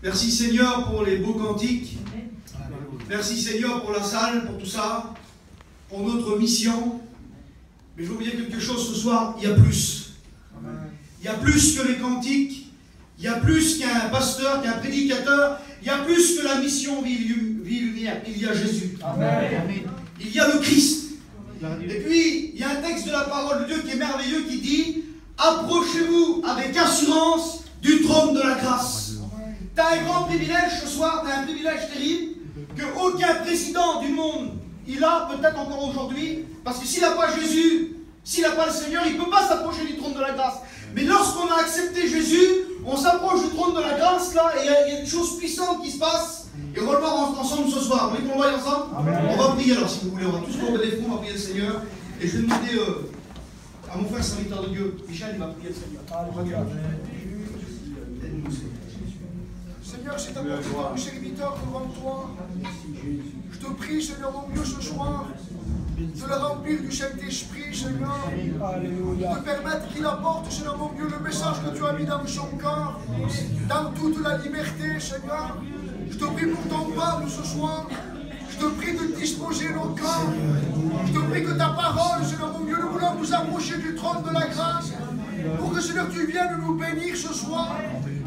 Merci Seigneur pour les beaux cantiques. Merci Seigneur pour la salle, pour tout ça, pour notre mission. Mais je veux vous dire quelque chose ce soir, il y a plus. Il y a plus que les cantiques, il y a plus qu'un pasteur, qu'un prédicateur, il y a plus que la mission vie lumière, il y a Jésus. Amen. Il y a le Christ. Et puis, il y a un texte de la parole de Dieu qui est merveilleux qui dit « Approchez-vous avec assurance du trône de la grâce. » Tu as un grand privilège ce soir, tu as un privilège terrible qu'aucun président du monde, il a peut-être encore aujourd'hui, parce que s'il n'a pas Jésus, s'il n'a pas le Seigneur, il ne peut pas s'approcher du trône de la grâce. Mais lorsqu'on a accepté Jésus, on s'approche du trône de la grâce là, et il y a des choses puissantes qui se passent. Et on va le voir ensemble ce soir. Vous voulez qu'on le voie ensemble? Amen. On va prier alors si vous voulez. On va tous tomber les fronts, on va prier le Seigneur. Et je vais demander à mon frère serviteur de Dieu, Michel, il va prier le Seigneur. Seigneur, c'est un mon serviteur devant toi. Je te prie, Seigneur mon Dieu, ce soir, de le remplir du Saint-Esprit, Seigneur. De permettre qu'il apporte, Seigneur mon Dieu, le message que tu as mis dans son cœur, dans toute la liberté, Seigneur. Je te prie pour ton peuple ce soir. Je te prie de disposer nos cœurs. Je te prie que ta parole, Seigneur mon Dieu, nous voulons nous approcher du trône de la grâce. Pour que, Seigneur, tu viennes nous bénir ce soir.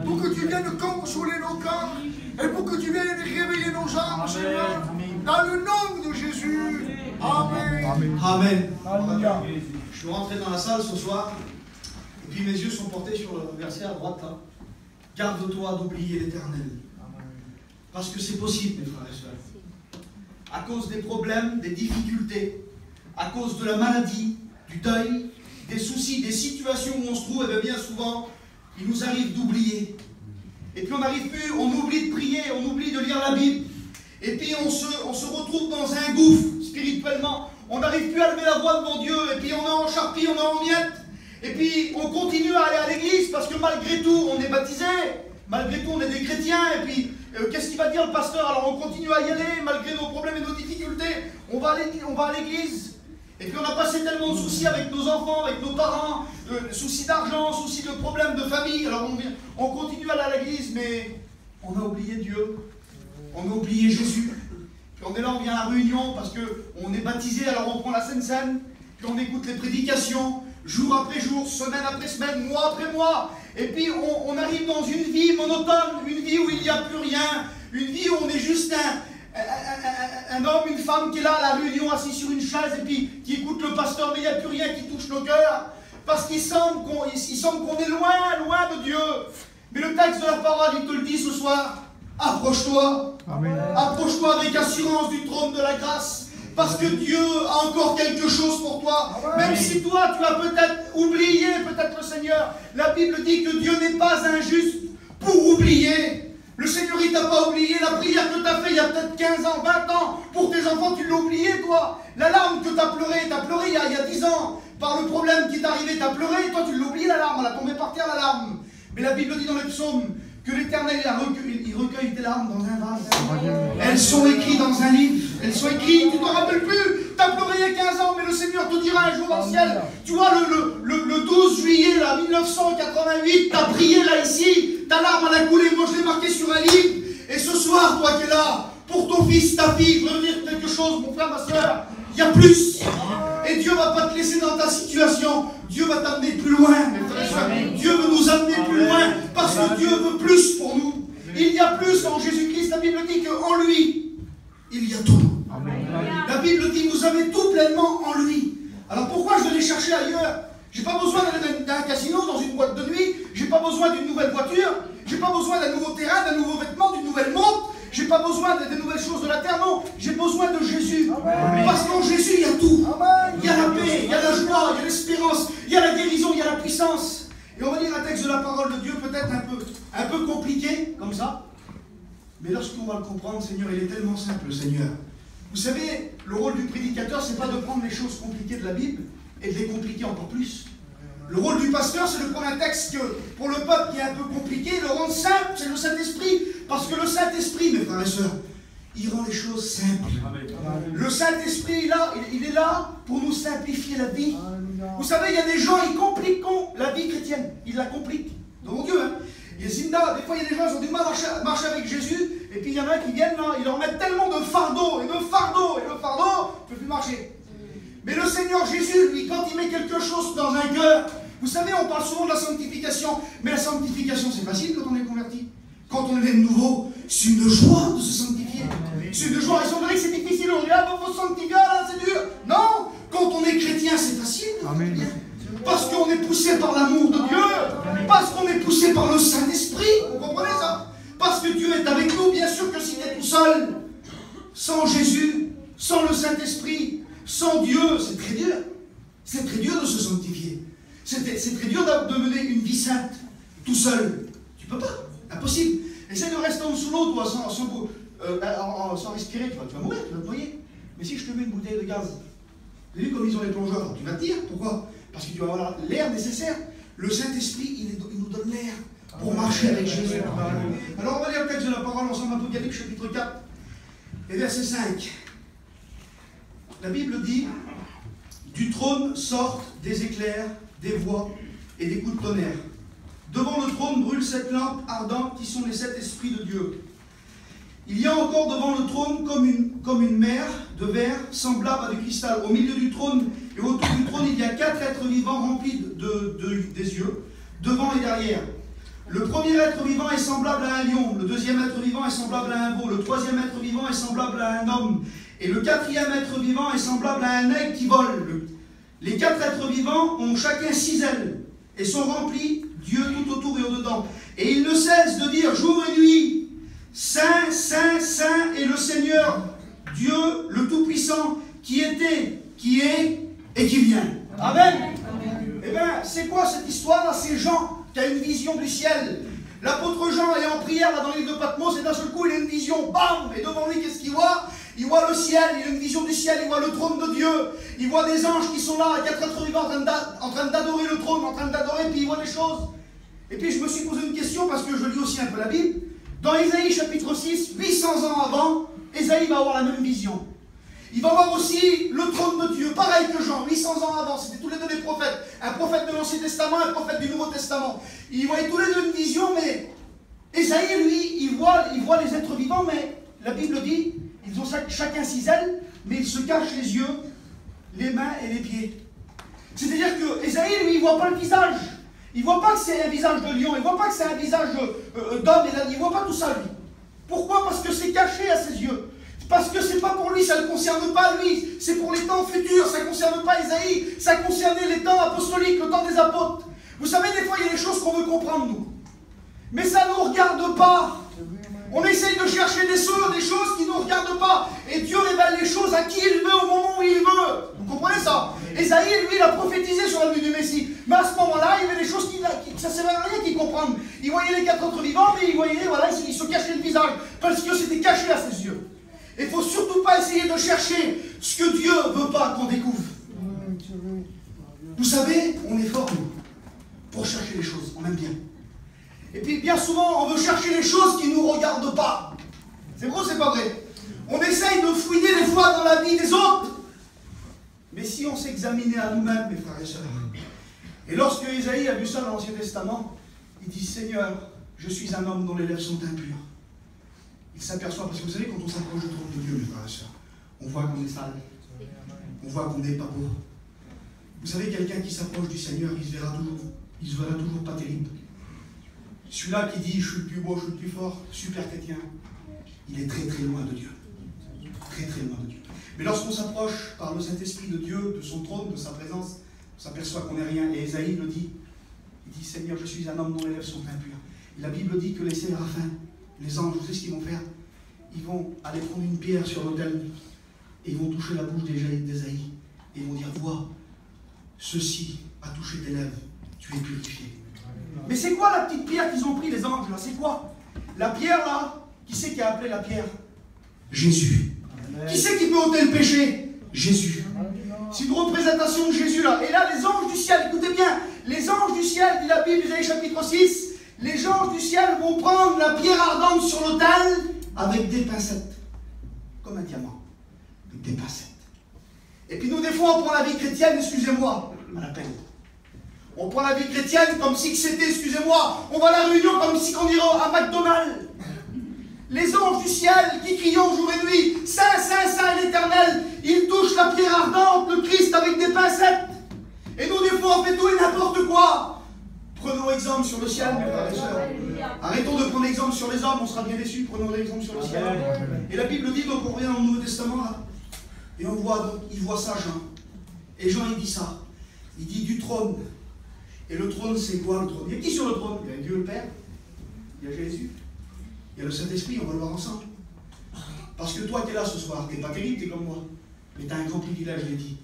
Pour que tu viennes consoler nos cœurs. Et pour que tu viennes réveiller nos âmes, Seigneur. Dans le nom de Jésus. Amen. Amen. Amen. Je suis rentré dans la salle ce soir. Et puis mes yeux sont portés sur le verset à droite là. Garde-toi d'oublier l'Éternel. Parce que c'est possible, mes frères et sœurs. À cause des problèmes, des difficultés, à cause de la maladie, du deuil, des soucis, des situations où on se trouve, et bien souvent, il nous arrive d'oublier. Et puis on n'arrive plus, on oublie de prier, on oublie de lire la Bible. Et puis on se retrouve dans un gouffre spirituellement. On n'arrive plus à lever la voix devant Dieu. Et puis on est en charpie, on est en miettes. Et puis on continue à aller à l'église parce que malgré tout, on est baptisé. Malgré tout, on est des chrétiens. Et puis, qu'est-ce qu'il va dire le pasteur? Alors on continue à y aller, malgré nos problèmes et nos difficultés. On va à l'église. Et puis on a passé tellement de soucis avec nos enfants, avec nos parents, soucis d'argent, soucis de problèmes de famille. Alors on continue à aller à l'église, mais on a oublié Dieu. On a oublié Jésus. Puis on est là, on vient à la réunion parce qu'on est baptisé, alors on prend la Sainte Seine. Puis on écoute les prédications, jour après jour, semaine après semaine, mois après mois. Et puis on arrive dans une vie monotone, une vie où il n'y a plus rien, une vie où on est juste un homme, une femme qui est là à la réunion, assis sur une chaise et puis qui écoute le pasteur, mais il n'y a plus rien qui touche nos cœurs. Parce qu'il semble qu'on est loin de Dieu. Mais le texte de la parole, il te le dit ce soir, approche-toi. Approche-toi avec assurance du trône de la grâce. Parce que Dieu a encore quelque chose pour toi. Même si toi, tu as peut-être oublié peut-être le Seigneur. La Bible dit que Dieu n'est pas injuste pour oublier. Le Seigneur, il ne t'a pas oublié. La prière que tu as fait il y a peut-être 15 ans, 20 ans, pour tes enfants, tu l'as oublié, toi. La larme que tu as pleuré il y a 10 ans, par le problème qui est arrivé, tu as pleuré, toi, tu l'as oublié, la larme. Elle a tombé par terre, la larme. Mais la Bible dit dans les psaumes que l'Éternel, il recueille tes larmes dans un vase. Elles sont écrites dans un livre. Elles sont écrites, tu ne t'en rappelles plus. Tu as pleuré il y a 15 ans, mais le Seigneur te dira un jour dans le ciel. Tu vois, le 12 juillet là, 1988, tu as prié là ici. Ta larme elle a coulé, moi je l'ai marqué sur un livre. Et ce soir, toi qui es là, pour ton fils, ta fille, je veux dire quelque chose, mon frère, ma soeur, il y a plus. Et Dieu ne va pas te laisser dans ta situation. Dieu va t'amener plus loin, mes frères et sœurs. Dieu veut nous amener plus loin parce que Dieu veut plus pour nous. Il y a plus en Jésus-Christ. La Bible dit qu'en lui, il y a tout. La Bible dit que vous avez tout pleinement en lui. Alors pourquoi je vais aller chercher ailleurs? Je n'ai pas besoin d'un casino dans une boîte de nuit. Je n'ai pas besoin d'une nouvelle voiture. Je n'ai pas besoin d'un nouveau terrain, d'un nouveau vêtement, d'une nouvelle montre. Je n'ai pas besoin des nouvelles choses de la terre, non. J'ai besoin de Jésus. Amen. Parce qu'en Jésus, il y a tout. Amen. Il y a la paix, il y a la joie, il y a l'espérance, il y a la guérison, il y a la puissance. Et on va lire un texte de la parole de Dieu, peut-être un peu compliqué, comme ça. Mais lorsqu'on va le comprendre, Seigneur, il est tellement simple, Seigneur. Vous savez, le rôle du prédicateur, c'est pas de prendre les choses compliquées de la Bible et de les compliquer encore plus. Le rôle du pasteur, c'est de prendre un texte que, pour le peuple qui est un peu compliqué, le rendre simple, c'est le Saint-Esprit. Parce que le Saint-Esprit, mes frères et sœurs, il rend les choses simples. Le Saint-Esprit, il est là pour nous simplifier la vie. Vous savez, il y a des gens, ils compliquent la vie chrétienne. Ils la compliquent, devant Dieu. Hein. Et Zinda, des fois il y a des gens qui ont du mal à marcher avec Jésus, et puis il y en a qui viennent là, ils leur mettent tellement de fardeaux, et de fardeaux, et de fardeaux, ils ne peuvent plus marcher. Mais le Seigneur Jésus, lui, quand il met quelque chose dans un cœur, vous savez, on parle souvent de la sanctification, mais la sanctification c'est facile quand on est converti. Quand on est nouveau, c'est une joie de se sanctifier. C'est une joie. Ils sont vrai que c'est difficile, on dit, ah, il faut se sanctifier, là, c'est dur. Non, quand on est chrétien, c'est facile. Amen. Parce qu'on est poussé par l'amour de Dieu. Parce qu'on est poussé par le Saint-Esprit. Vous comprenez ça? Parce que Dieu est avec nous. Bien sûr que si tu es tout seul, sans Jésus, sans le Saint-Esprit, sans Dieu, c'est très dur. C'est très dur de se sanctifier. C'est très dur de mener une vie sainte, tout seul. Tu peux pas. Impossible. Essaye de rester en dessous l'eau, toi, sans respirer, tu vas mourir, tu vas te noyer. Mais si je te mets une bouteille de gaz, vous avez vu comme ils ont les plongeurs, tu vas te dire. Pourquoi? Parce que tu vas avoir l'air nécessaire. Le Saint-Esprit, il nous donne l'air pour marcher avec Jésus. Alors on va lire le texte de la parole ensemble, Apocalypse chapitre 4 et verset 5. La Bible dit, du trône sortent des éclairs, des voix et des coups de tonnerre. Devant le trône brûlent 7 lampes ardentes qui sont les 7 esprits de Dieu. Il y a encore devant le trône comme une mer de verre semblable à du cristal. Au milieu du trône et autour du trône, il y a 4 êtres vivants remplis des yeux, devant et derrière. Le premier être vivant est semblable à un lion, le deuxième être vivant est semblable à un veau, le troisième être vivant est semblable à un homme, et le quatrième être vivant est semblable à un aigle qui vole. Les 4 êtres vivants ont chacun 6 ailes et sont remplis Dieu tout autour et au-dedans. Et ils ne cessent de dire jour et nuit, Saint, Saint, Saint est le Seigneur, Dieu le Tout-Puissant, qui était, qui est et qui vient. Amen. Eh bien, c'est quoi cette histoire-là? C'est Jean qui a une vision du ciel. L'apôtre Jean est en prière là, dans l'île de Patmos, et d'un seul coup, il a une vision, bam! Et devant lui, qu'est-ce qu'il voit? Il voit le ciel, il a une vision du ciel, il voit le trône de Dieu, il voit des anges qui sont là, 4 êtres vivants en train d'adorer le trône, en train d'adorer, puis il voit des choses. Et puis je me suis posé une question, parce que je lis aussi un peu la Bible. Dans Ésaïe chapitre 6, 800 ans avant, Ésaïe va avoir la même vision. Il va voir aussi le trône de Dieu, pareil que Jean, 800 ans avant, c'était tous les deux des prophètes. Un prophète de l'Ancien Testament, un prophète du Nouveau Testament. Ils voyaient tous les deux une vision, mais Ésaïe, lui, il voit les êtres vivants, mais la Bible dit, ils ont chacun 6 ailes, mais ils se cachent les yeux, les mains et les pieds. C'est-à-dire que Ésaïe, lui, il ne voit pas le visage. Il ne voit pas que c'est un visage de lion, il ne voit pas que c'est un visage d'homme, il ne voit pas tout ça, lui. Pourquoi? Parce que c'est caché à ses yeux. Parce que c'est pas pour lui, ça ne concerne pas lui, c'est pour les temps futurs, ça ne concerne pas Ésaïe, ça concernait les temps apostoliques, le temps des apôtres. Vous savez, des fois, il y a des choses qu'on veut comprendre, nous. Mais ça ne nous regarde pas. On essaye de chercher des choses qui ne nous regardent pas. Et Dieu révèle les choses à qui il veut, au moment où il veut. Vous comprenez ça? Ésaïe, lui, il a prophétisé sur la venue du Messie. Mais à ce moment-là, il y avait des choses ça ne servait à rien qu'il comprenne. Il voyait les 4 êtres vivants, mais il voyait, voilà, il se cachait le visage. Parce que c'était caché à ses yeux. Et il ne faut surtout pas essayer de chercher ce que Dieu ne veut pas qu'on découvre. Vous savez, on est fort, nous, pour chercher les choses. On aime bien. Et puis, bien souvent, on veut chercher les choses qui ne nous regardent pas. C'est vrai ou c'est pas vrai? On essaye de fouiller des fois dans la vie des autres. Mais si on s'examinait à nous-mêmes, mes frères et sœurs, et lorsque Ésaïe a vu ça dans l'Ancien Testament, il dit, Seigneur, je suis un homme dont les lèvres sont impures. Il s'aperçoit, parce que vous savez, quand on s'approche du trône de Dieu, mes frères et sœurs, on voit qu'on est sale. On voit qu'on n'est pas beau. Vous savez, quelqu'un qui s'approche du Seigneur, il se verra toujours pas terrible. Celui-là qui dit, je suis le plus beau, je suis le plus fort, super chrétien, il est très très loin de Dieu. Très très loin de Dieu. Mais lorsqu'on s'approche par le Saint-Esprit de Dieu, de son trône, de sa présence, on s'aperçoit qu'on n'est rien. Et Ésaïe le dit. Il dit, Seigneur, je suis un homme dont les lèvres sont impures. Et la Bible dit que les séraphins, les anges, vous savez ce qu'ils vont faire? Ils vont aller prendre une pierre sur l'autel et ils vont toucher la bouche d'Ésaïe. Et ils vont dire, vois, ceci a touché tes lèvres, tu es purifié. Mais c'est quoi la petite pierre qu'ils ont pris, les anges, là? C'est quoi? La pierre, là, qui c'est qui a appelé la pierre? Jésus. Amen. Qui c'est qui peut ôter le péché? Jésus. C'est une représentation de Jésus, là. Et là, les anges du ciel, écoutez bien, les anges du ciel, dit la Bible, Isaïe chapitre 6, les anges du ciel vont prendre la pierre ardente sur l'autel avec des pincettes. Comme un diamant. Avec des pincettes. Et puis nous, des fois, on prend la vie chrétienne, excusez-moi, à la peine. On prend la vie chrétienne comme si c'était, excusez-moi, on va à la réunion comme si on irait à McDonald's. Les anges du ciel qui crient jour et nuit, Saint, Saint, Saint l'Éternel, ils touchent la pierre ardente, le Christ avec des pincettes. Et nous, des fois, on fait tout et n'importe quoi. Prenons exemple sur le ciel, mes frères et sœurs. Arrêtons de prendre exemple sur les hommes, on sera bien déçus. Prenons l'exemple sur le ciel. Et la Bible dit, donc on revient dans le Nouveau Testament, là, et on voit, donc, il voit ça, Jean. Et Jean, il dit ça. Il dit du trône. Et le trône, c'est quoi le trône? Il y a qui sur le trône? Il y a Dieu le Père, il y a Jésus, il y a le Saint-Esprit, on va le voir ensemble. Parce que toi, tu es là ce soir, tu n'es pas terrible, tu es comme moi. Mais tu as un grand privilège, je l'ai dit.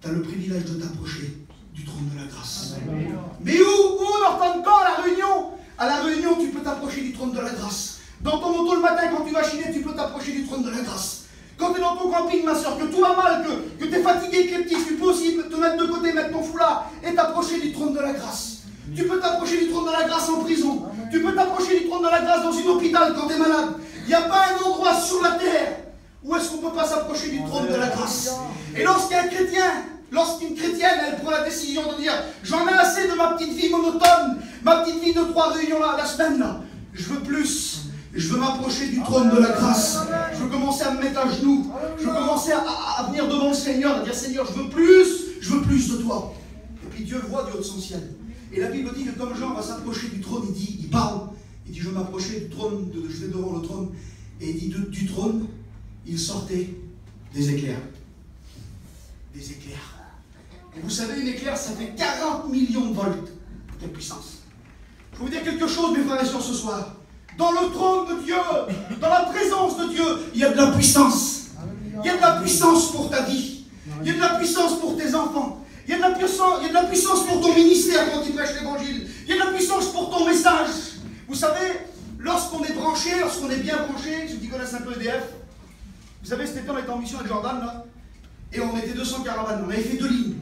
Tu as le privilège de t'approcher du trône de la grâce. Amen. Mais où dans quand à la réunion? À la réunion, tu peux t'approcher du trône de la grâce. Dans ton auto le matin, quand tu vas chiner, tu peux t'approcher du trône de la grâce. Quand tu es dans ton camping, ma soeur, que tout va mal, que tu es fatigué, que tu es petit, tu peux aussi te mettre de côté, mettre ton foulard et t'approcher du trône de la grâce. Tu peux t'approcher du trône de la grâce en prison. Tu peux t'approcher du trône de la grâce dans un hôpital quand tu es malade. Il n'y a pas un endroit sur la terre où est-ce qu'on ne peut pas s'approcher du trône de la grâce. Et lorsqu'un chrétien, lorsqu'une chrétienne, elle prend la décision de dire « J'en ai assez de ma petite vie monotone, ma petite vie de 3 réunions la semaine là. Je veux plus. Je veux m'approcher du trône de la grâce. Je veux commencer à me mettre à genoux. Je veux commencer à venir devant le Seigneur, à dire Seigneur, je veux plus de toi. » Et puis Dieu le voit du haut de son ciel. Et la Bible dit que comme Jean va s'approcher du trône, il parle. Il dit je veux m'approcher du trône, je vais devant le trône. Et il dit du trône, il sortait des éclairs. Des éclairs. Et vous savez, une éclair, ça fait 40 millions de volts de puissance. Je vais vous dire quelque chose, mes frères et sœurs, ce soir. Dans le trône de Dieu, dans la présence de Dieu, il y a de la puissance. Il y a de la puissance pour ta vie. Il y a de la puissance pour tes enfants. Il y a de la puissance pour ton ministère quand tu prêches l'évangile. Il y a de la puissance pour ton message. Vous savez, lorsqu'on est branché, lorsqu'on est bien branché, ceux qui connaissent un peu EDF, vous savez, cet été on était en mission avec Jordan, là, et on était 200 caravanes. On avait fait 2 lignes.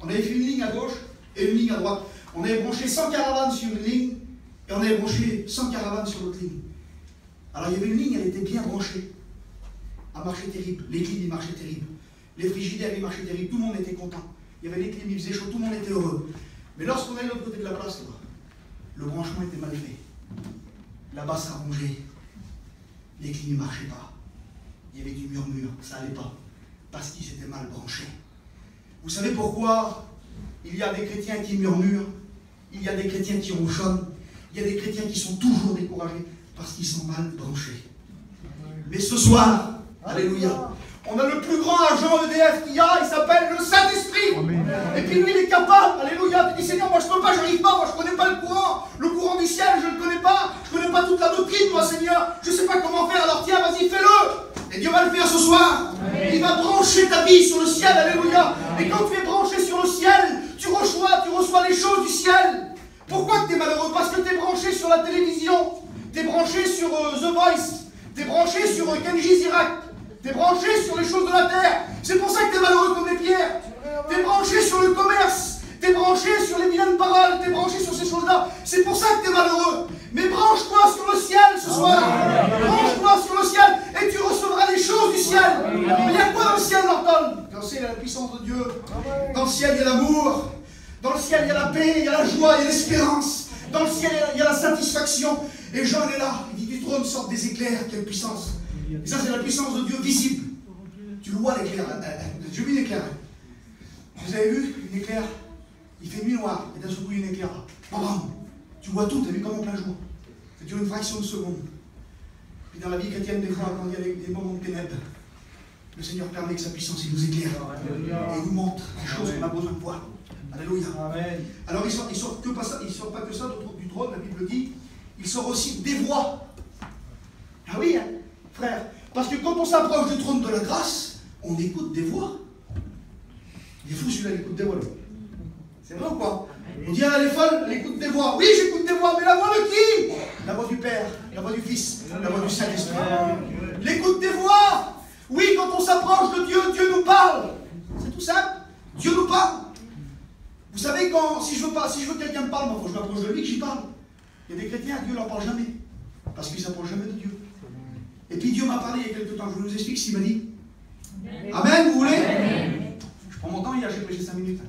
On avait fait une ligne à gauche et une ligne à droite. On avait branché 100 caravanes sur une ligne et on avait branché 100 caravanes sur l'autre ligne. Alors il y avait une ligne, elle était bien branchée. Elle marchait terrible. Les clim, ils marchaient terrible. Les frigidaires, ils marchaient terrible. Tout le monde était content. Il y avait les clim, il faisait chaud, tout le monde était heureux. Mais lorsqu'on allait de l'autre côté de la place, là, le branchement était mal fait. Là-bas, ça rongeait. Les clim, ils ne marchaient pas. Il y avait du murmure, ça n'allait pas. Parce qu'ils étaient mal branchés. Vous savez pourquoi il y a des chrétiens qui murmurent, il y a des chrétiens qui ronchonnent, il y a des chrétiens qui sont toujours découragés parce qu'ils sont mal branchés. Mais ce soir, alléluia, on a le plus grand agent EDF qu'il y a, il s'appelle le Saint-Esprit. Et puis lui, il est capable, alléluia. Tu dis Seigneur, moi je ne peux pas, j'arrive pas, moi je ne connais pas le courant du ciel, je ne le connais pas, je ne connais pas toute la doctrine, moi Seigneur, je ne sais pas comment faire, alors tiens, vas-y, fais-le. Et Dieu va le faire ce soir. Il va brancher ta vie sur le ciel, alléluia. Et quand tu es branché sur le ciel, tu reçois les choses du ciel. Pourquoi tu es malheureux? Parce que tu es branché sur la télévision, tu es branché sur The Voice, tu es branché sur Kenji Girac, tu es branché sur les choses de la terre. C'est pour ça que tu es malheureux comme les pierres. Tu es branché sur le commerce, tu es branché sur les vilaines paroles, tu es branché sur ces choses-là. C'est pour ça que tu es malheureux. Mais branche-toi sur le ciel ce soir. Branche-toi sur le ciel et tu recevras les choses du ciel. Il y a quoi dans le ciel, Norton? Dans le ciel, il y a la puissance de Dieu. Dans le ciel, il y a l'amour. Dans le ciel, il y a la paix, il y a la joie, il y a l'espérance. Dans le ciel, il y a la satisfaction. Et Jean est là. Il dit du trône sortent des éclairs. Quelle puissance. Et ça, c'est la puissance de Dieu visible. Tu le vois, l'éclair. J'ai vu l'éclair. Vous avez vu une éclair? Il fait nuit noire. Et d'un seul coup, il y a une éclair là. Bam, bam. Tu vois tout, tu as vu comme en plein jour. Ça dure une fraction de seconde. Puis dans la vie chrétienne, des fois, quand il y a des moments de ténèbres, le Seigneur permet que sa puissance il nous éclaire. Et il nous montre les choses qu'on a besoin de voir. Alléluia. Amen. Alors il sort que pas ça, il sort pas que ça du trône, la Bible dit, il sort aussi des voix. Ah oui, hein, frère. Parce que quand on s'approche du trône de la grâce, on écoute des voix. Il est fou celui-là, il écoute des voix. C'est vrai ou quoi? On dit, elle est folle, elle écoute des voix. Oui, j'écoute des voix, mais la voix de qui? La voix du Père, la voix du Fils, la voix du Saint-Esprit. L'écoute des voix. Oui, quand on s'approche de Dieu, Dieu nous parle. C'est tout simple. Dieu nous parle. Vous savez, si je veux que quelqu'un me parle, il faut que je m'approche de lui, que j'y parle. Il y a des chrétiens, Dieu ne leur parle jamais. Parce qu'ils ne s'approchent jamais de Dieu. Et puis Dieu m'a parlé il y a quelques temps, je vous explique ce qu'il m'a dit. Amen, vous voulez? Je prends mon temps, hier j'ai prêché 5 minutes.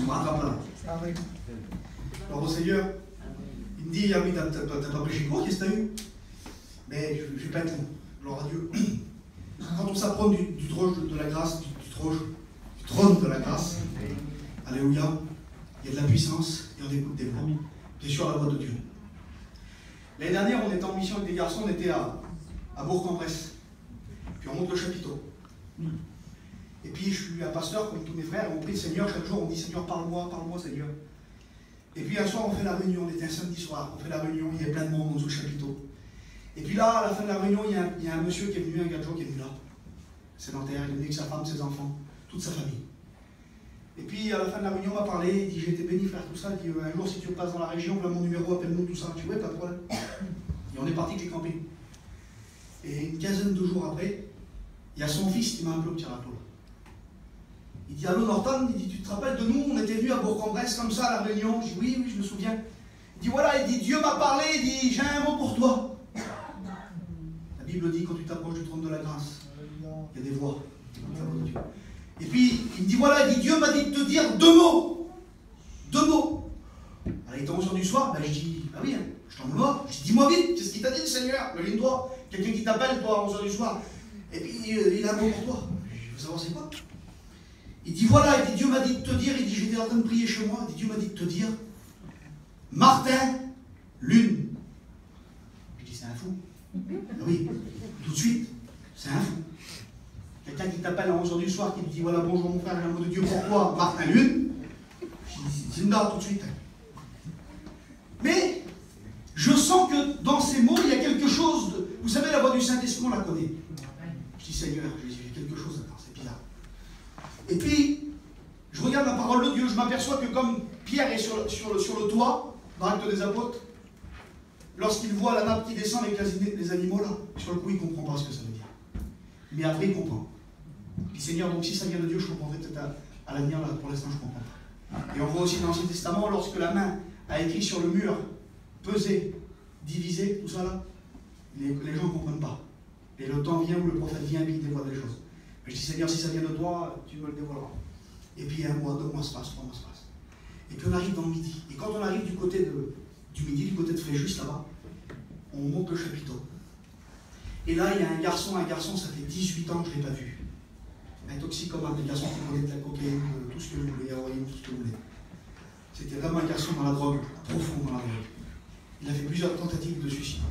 me rattrape là. Alors au Seigneur, il me dit, ah oui, t'as pas prêché quoi, qu'est-ce que t'as eu? Mais je vais pas être long, gloire à Dieu. Quand on s'approche du trône de la grâce, du trône de la grâce, alléluia, il y a de la puissance et on écoute des voix. Bien sûr, la voix de Dieu. L'année dernière, on était en mission avec des garçons, on était à Bourg-en-Bresse. Puis on monte le chapiteau. Et puis je suis un pasteur comme tous mes frères, on prie le Seigneur, chaque jour on dit Seigneur, parle-moi, Seigneur. Et puis un soir on fait la réunion, on était un samedi soir, on fait la réunion, il y a plein de monde dans le chapiteau. Et puis là, à la fin de la réunion, il y a un monsieur qui est venu, un gadjo qui est venu là. Sédentaire, il est venu avec sa femme, ses enfants, toute sa famille. Et puis à la fin de la réunion, on m'a parlé, il dit j'ai été béni frère, tout ça, il dit un jour si tu passes dans la région, voilà mon numéro, appelle-nous, tout ça, tu vois, pas de problème. Et on est parti avec les campings. Et une quinzaine de jours après, il y a son fils qui m'a appelé au petit râteau. Il dit allô Norton, il dit tu te rappelles de nous, on était venus à Bourg-en-Bresse comme ça à la réunion. Je dis oui, je me souviens. Il dit voilà, il dit Dieu m'a parlé, il dit j'ai un mot pour toi. La Bible dit quand tu t'approches du trône de la grâce, il y a des voix. Et puis il me dit voilà, il dit Dieu m'a dit de te dire deux mots. Alors il tombe sur du soir, ben, je dis ah oui, hein, je t'en veux. Je dis dis-moi vite, qu'est-ce qu'il t'a dit le Seigneur? Lève-toi, quelqu'un qui t'appelle toi à 11h du soir. Et puis il a un mot pour toi. Je veux savoir c'est quoi. Il dit voilà, il dit Dieu m'a dit de te dire, il dit j'étais en train de prier chez moi, il dit Dieu m'a dit de te dire Martin, Lune. Je dis c'est un fou. Ah oui, tout de suite, c'est un fou. Quelqu'un qui t'appelle à 11h du soir, qui te dit voilà bonjour mon frère, j'ai un mot de Dieu pour toi, Martin, Lune. Je dis c'est une date tout de suite. Mais je sens que dans ces mots, il y a quelque chose de. Vous savez, la voix du Saint-Esprit, on la connaît. Je dis Seigneur, j'ai quelque chose, attends, c'est bizarre. Et puis, je regarde la parole de Dieu, je m'aperçois que comme Pierre est sur le toit, dans l'Acte des Apôtres, lorsqu'il voit la nappe qui descend avec les animaux là, sur le coup il ne comprend pas ce que ça veut dire. Mais après il comprend. Il dit Seigneur, donc si ça vient de Dieu, je comprendrai peut-être à l'avenir, là, pour l'instant je comprends pas. Et on voit aussi dans l'Ancien Testament, lorsque la main a écrit sur le mur, peser, diviser, tout ça là, les gens ne comprennent pas. Et le temps vient où le prophète vient et il dévoile des choses. Mais je dis Seigneur, si ça vient de toi, tu me le dévoileras. Et puis 1 mois, 2 mois se passent, 3 mois se passent. Et puis on arrive dans le midi. Et quand on arrive du côté du midi, du côté de Fréjus, là-bas, on monte le chapiteau. Et là, il y a un garçon, ça fait 18 ans que je ne l'ai pas vu. Un toxicomane, un garçon qui prenait de la cocaïne, tout ce que vous voulez, héroïne, tout ce que vous voulez. C'était vraiment un garçon dans la drogue, profond dans la drogue. Il a fait plusieurs tentatives de suicide.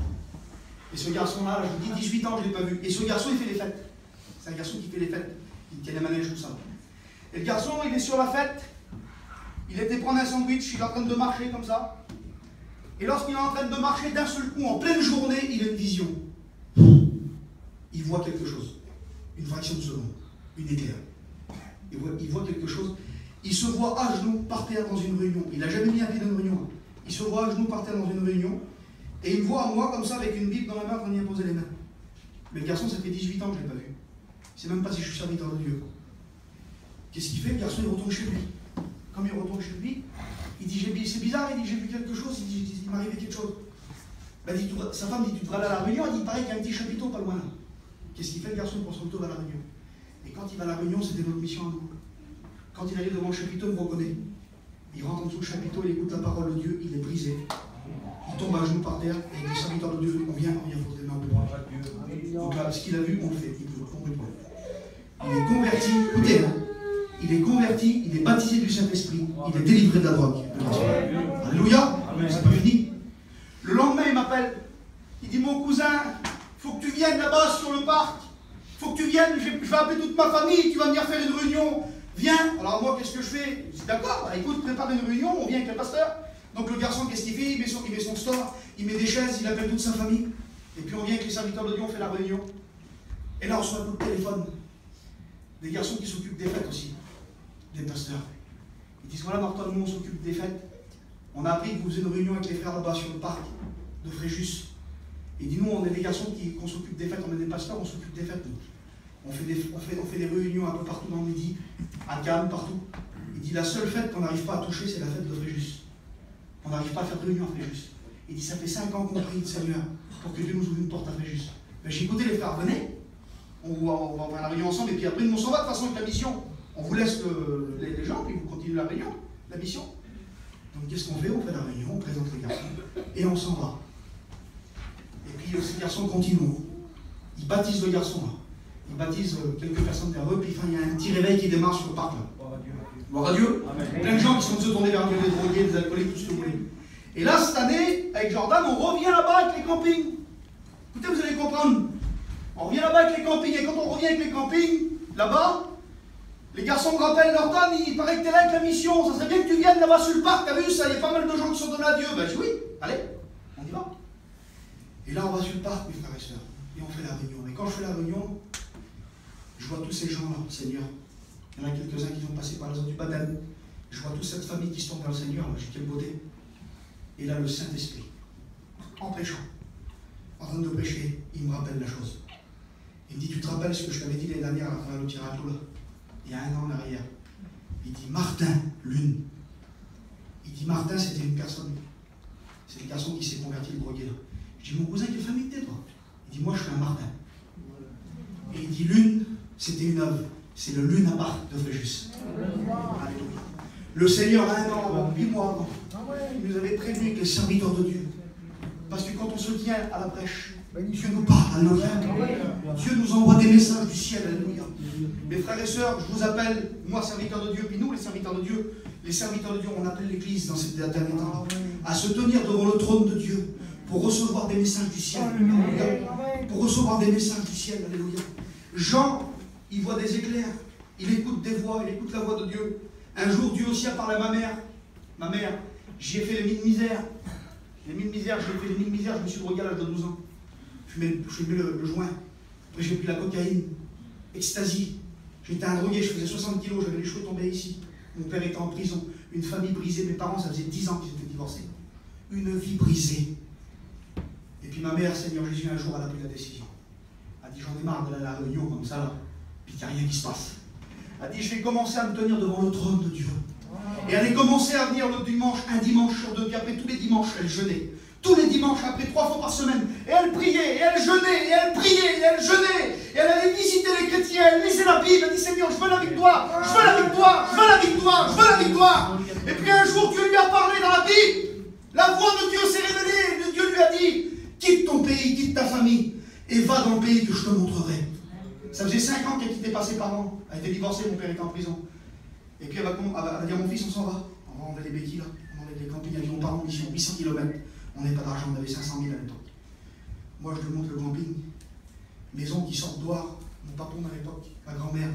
Et ce garçon-là, je vous dis 18 ans que je ne l'ai pas vu. Et ce garçon, il fait les fêtes. C'est un garçon qui fait les fêtes. Il tient les manèges, tout ça. Et le garçon, il est sur la fête. Il était prendre un sandwich, il est en train de marcher comme ça. Et lorsqu'il est en train de marcher, d'un seul coup, en pleine journée, il a une vision. Il voit quelque chose. Une fraction de seconde. Une éclair. Il voit quelque chose. Il se voit à genoux par terre dans une réunion. Il n'a jamais mis un pied dans une réunion. Il se voit à genoux par terre dans une réunion. Et il me voit à moi comme ça avec une Bible dans la main quand il a posé les mains. Mais le garçon, ça fait 18 ans que je ne l'ai pas vu. Je ne sais même pas si je suis serviteur de Dieu. Qu'est-ce qu'il fait? Le garçon, il retourne chez lui. Comme il retourne chez lui, il dit c'est bizarre, il dit j'ai vu quelque chose, il m'est arrivé quelque chose. Ben, sa femme dit tu devrais aller à la réunion, elle dit pareil qu'il y a un petit chapiteau pas loin là. Qu'est-ce qu'il fait le garçon? Il prend son retour à la réunion. Et quand il va à la réunion, c'était notre mission à nous. Quand il arrive devant le chapiteau, il me reconnaît. Il rentre en dessous du chapiteau, il écoute la parole de Dieu, il est brisé. Il tombe à genoux par terre, et les serviteurs de Dieu, on vient poser les mains de Donc là, ce qu'il a vu, on le fait, on répond. Il est converti, écoutez, il est converti, il est baptisé du Saint-Esprit, il est délivré de la drogue. Alléluia, c'est pas fini. Le lendemain, il m'appelle, il dit mon cousin, il faut que tu viennes là-bas sur le parc, il faut que tu viennes, je vais appeler toute ma famille, tu vas venir faire une réunion, viens. Alors moi, qu'est-ce que je fais? Je dis d'accord, bah, écoute, prépare une réunion, on vient avec le pasteur. Donc le garçon, qu'est-ce qu'il fait? Il met son store, il met des chaises, il appelle toute sa famille. Et puis on vient avec les serviteurs de Dieu, on fait la réunion. Et là, on reçoit un coup de téléphone. Des garçons qui s'occupent des fêtes aussi, des pasteurs. Ils disent voilà, Norton, nous on s'occupe des fêtes. On a appris que vous faisiez une réunion avec les frères là-bas sur le parc de Fréjus. Il dit nous, on est des garçons qu'on s'occupe des fêtes, on est des pasteurs, on s'occupe des fêtes. Nous. On fait des réunions un peu partout dans le midi, à Cannes, partout. Il dit la seule fête qu'on n'arrive pas à toucher, c'est la fête de Fréjus. On n'arrive pas à faire de réunion à Fréjus. Il dit ça fait 5 ans qu'on prie le Seigneur pour que Dieu nous ouvre une porte à Fréjus. Ben, j'ai écouté les frères, venez. On va faire la réunion ensemble, et puis après nous on s'en va de toute façon avec la mission. On vous laisse les gens, puis vous continuez la réunion. la mission. Donc qu'est-ce qu'on fait? On fait la réunion, on présente le garçon, et on s'en va. Et puis ce garçon continue. Il baptise le garçon, là. Il baptise quelques personnes derrière eux, puis enfin, il y a un petit réveil qui démarre sur le parc, là. Gloire à Dieu. Plein de gens qui sont se tourner vers Dieu, des drogués, des alcooliques, tout ce que vous voulez. Et là, cette année, avec Jordan, on revient là-bas avec les campings. Écoutez, vous allez comprendre. On revient là-bas avec les campings, et quand on revient avec les campings, là-bas, les garçons me rappellent, Jordan, il paraît que tu es là avec la mission, ça serait bien que tu viennes là-bas sur le parc, t'as vu ça, il y a pas mal de gens qui sont donnés à Dieu. Ben je dis oui, allez, on y va. Et là, on va sur le parc, mes frères et sœurs, et on fait la réunion. Et quand je fais la réunion, je vois tous ces gens-là, Seigneur. Il y en a quelques-uns qui vont passer par la zone du baptême. Je vois toute cette famille qui se tourne vers le Seigneur, j'ai quelle beauté. Et là, le Saint-Esprit, en prêchant, en train de prêcher, il me rappelle la chose. Il me dit, tu te rappelles ce que je t'avais dit l'année dernière à l'Otirato, là, il y a 1 an en arrière. Il dit, Martin, l'une. Il dit, Martin, c'était une personne. C'est le garçon qui s'est converti, le drogué, là. Je dis, mon cousin, quelle famille t'es, toi? Il dit, moi, je suis un Martin. Et il dit, l'une, c'était une œuvre. C'est le Luna-Park de Fréjus. Le Seigneur, a 1 an avant, 8 mois avant, il nous avait prévenu que les serviteurs de Dieu, parce que quand on se tient à la brèche, Dieu nous parle, alléluia. Dieu nous envoie des messages du ciel, alléluia. Mes frères et sœurs, je vous appelle, moi, serviteur de Dieu, puis nous, les serviteurs de Dieu, on appelle l'Église dans cette dernière temps, à se tenir devant le trône de Dieu pour recevoir des messages du ciel, alléluia. Pour recevoir des messages du ciel, alléluia. Jean, il voit des éclairs, il écoute des voix, il écoute la voix de Dieu. Un jour, Dieu aussi a parlé à ma mère. Ma mère, j'y ai fait les 1000 misères. Les 1000 misères, j'ai fait les 1000 misères, je me suis drogué à l'âge de 12 ans. Je fumais le joint. Après, j'ai pris la cocaïne, ecstasy. J'étais un drogué, je faisais 60 kilos, j'avais les cheveux tombés ici. Mon père était en prison. Une famille brisée, mes parents, ça faisait 10 ans qu'ils étaient divorcés. Une vie brisée. Et puis ma mère, Seigneur Jésus, un jour, elle a pris la décision. Elle a dit, j'en ai marre de la réunion comme ça, là. Puis il n'y a rien qui se passe. Elle a dit, je vais commencer à me tenir devant le trône de Dieu. Et elle a commencé à venir le dimanche, un dimanche sur 2, puis après tous les dimanches, elle jeûnait. Tous les dimanches, après 3 fois par semaine. Et elle priait, et elle jeûnait, et elle priait, et elle jeûnait. Et elle allait visiter les chrétiens, elle lisait la Bible, elle dit, Seigneur, je veux la victoire, je veux la victoire, je veux la victoire, je veux la victoire. Et puis un jour, Dieu lui a parlé dans la Bible. La voix de Dieu s'est révélée. Dieu lui a dit, quitte ton pays, quitte ta famille, et va dans le pays que je te montrerai. Ça faisait 5 ans qu'elle quittait pas ses parents. Elle était divorcée, mon père était en prison. Et puis elle va dire, mon fils, on s'en va. On va enlever les béquilles là. On enlève les campings, on part en mission, 800 km. On n'avait pas d'argent, on avait 500 000 à l'époque. Moi, je lui montre le camping. Maison qui sort dehors. Mon patron à l'époque, ma grand-mère.